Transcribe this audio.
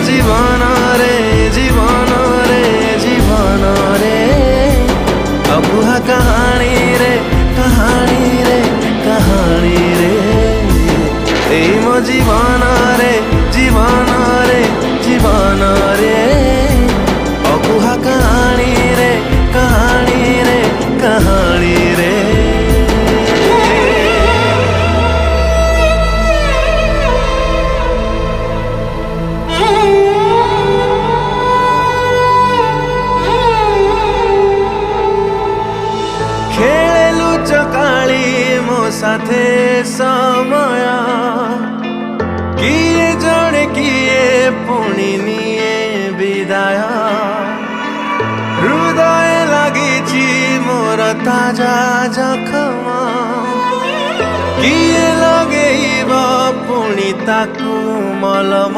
जीवन रे जीवन रे जीवन रे अकुहा कहानी रे कहानी रे कहानी रे ए मो जीवन रे जीवन रे जीवन रे अकुहा कहानी रे कहानी रे कहानी रे। खेलु चकाली मो साथे समय किए जड़े किए पुणी निये विदाय हृदय लगी मोर ताजा जखम किए लगे पुणी ताकू मलम।